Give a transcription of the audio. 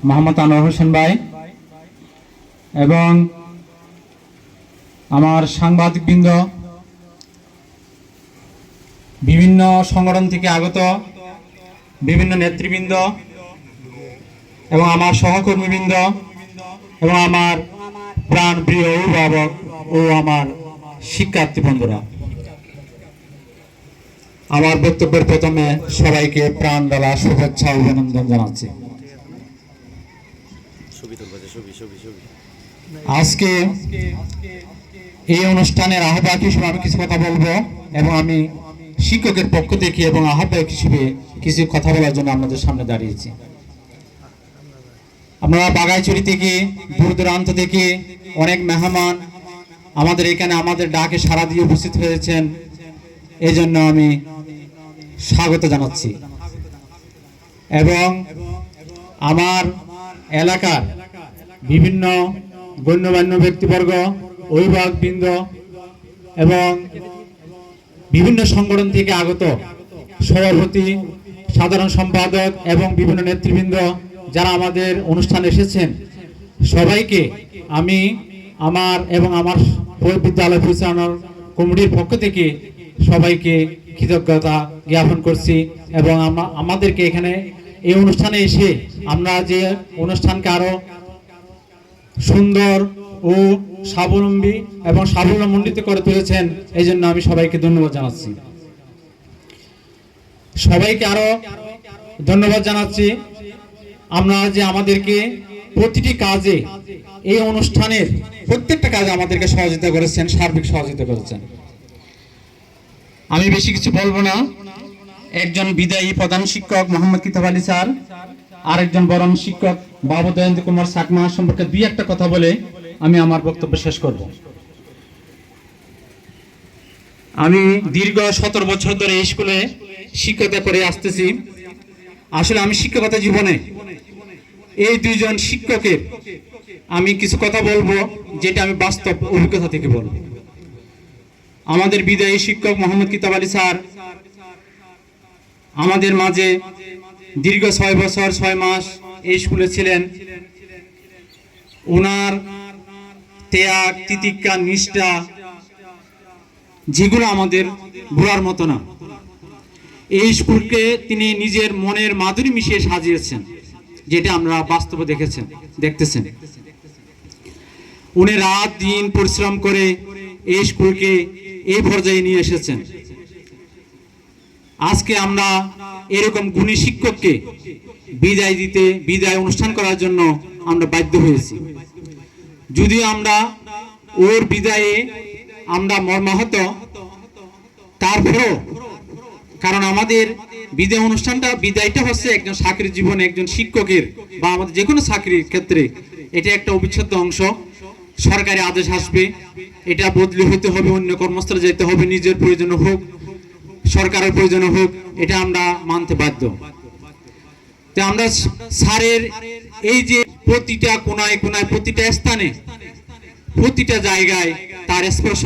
মোহাম্মদ আনোয়ার হোসেন ভাই এবং আমার সাংবাদিকবৃন্দ, বিভিন্ন সংগঠন থেকে আগত বিভিন্ন নেতৃবৃন্দ এবং আমার সহকর্মীবৃন্দ এবং আমার প্রাণপ্রিয় অভিভাবক ও আমার শিক্ষার্থী বন্ধুরা, আমার বক্তব্যের প্রথমে সবাইকে প্রাণ ঢালা শুভেচ্ছা ও অভিনন্দন জানাচ্ছি। আজকে এই অনুষ্ঠানের আহ্বায়ক হিসেবে আমি কিছু কথা বলবো এবং আমি শিক্ষকের পক্ষ থেকে এবং আহ্বায়ক হিসেবে কিছু কথা বলার জন্য আপনাদের সামনে দাঁড়িয়েছি। আপনারা বাগাইছড়ি থেকে দূর দূরান্ত থেকে অনেক মেহমান আমাদের এখানে আমাদের ডাকে সাড়া দিয়ে উপস্থিত হয়েছেন, এই জন্য আমি স্বাগত জানাচ্ছি। এবং আমার এলাকার বিভিন্ন গণ্যমান্য ব্যক্তিবর্গ, অভিভাবকবৃন্দ এবং বিভিন্ন সংগঠন থেকে আগত সভাপতি, সাধারণ সম্পাদক এবং বিভিন্ন নেতৃবৃন্দ যারা আমাদের অনুষ্ঠানে এসেছেন, সবাইকে আমি আমার এবং আমার বিদ্যালয় পরিচালনার কমিটির পক্ষ থেকে সবাইকে কৃতজ্ঞতা জ্ঞাপন করছি। এবং আমাদেরকে এখানে এই অনুষ্ঠানে এসে আমরা যে অনুষ্ঠানকে আরো সুন্দর ও স্বাবলম্বী এবং সাফল্যমণ্ডিত করে তুলেছেন, এই জন্য আমি সবাইকে ধন্যবাদ জানাচ্ছি। সবাইকে আরো ধন্যবাদ জানাচ্ছি আমরা যে আমাদেরকে প্রতিটি কাজে, এই অনুষ্ঠানের প্রত্যেকটা কাজে আমাদেরকে সহযোগিতা করেছেন, সার্বিক সহযোগিতা করেছেন। আমি বেশি কিছু বলবো না। একজন বিদায়ী প্রধান শিক্ষক মোহাম্মদ কিতাব আলী স্যার, আরেকজন বরণ শিক্ষক বাবু দয়ানন্দ কুমার সাকমা সম্পর্কে দুই একটা কথা বলে আমি আমার বক্তব্য শেষ করব। আমি দীর্ঘ 17 বছর ধরে এই স্কুলে শিক্ষকতা করে আসতেছি। আসলে আমি শিক্ষকতা জীবনে এই দুইজন শিক্ষকের আমি কিছু কথা বলবো, যেটা আমি বাস্তব অভিজ্ঞতা থেকে বলবো। আমাদের বিদায়ী শিক্ষক মোহাম্মদ কিতাব আলী স্যার আমাদের মাঝে দীর্ঘ 6 বছর 6 মাস এই স্কুলে ছিলেন। ওনার ত্যাগ, তিতিক্ষা, নিষ্ঠা যেগুলো আমাদের ভোলার মতো না। এই স্কুলকে তিনি নিজের মনের মাধুরী মিশিয়ে সাজিয়েছেন, যেটা আমরা বাস্তবে দেখতেছেন। উনি রাত দিন পরিশ্রম করে এই স্কুলকে এই পর্যায়ে নিয়ে এসেছেন। আজকে আমরা এরকম গুণী শিক্ষককে বিদায় অনুষ্ঠান করার জন্য আমরা বাধ্য হয়েছি। যদিও আমরা ওর বিদায়ে আমরা মর্মাহত, তারপরেও কারণ আমাদের বিদায়টা হচ্ছে একজন চাকরির জীবনে একজন শিক্ষকের বা আমাদের যে কোনো চাকরির ক্ষেত্রে এটা একটা অবিচ্ছেদ্য অংশ। সরকারি আদেশ আসবে, এটা বদলি হতে হবে, অন্য কর্মস্থলে যেতে হবে, নিজের প্রয়োজনে হোক সরকারের প্রয়োজনে হোক, এটা আমরা মানতে বাধ্য। তো আমরা স্যারের এই যে প্রতিটা কোনায় কোনায়, প্রতিটা স্থানে, প্রতিটা জায়গায় তার স্পর্শ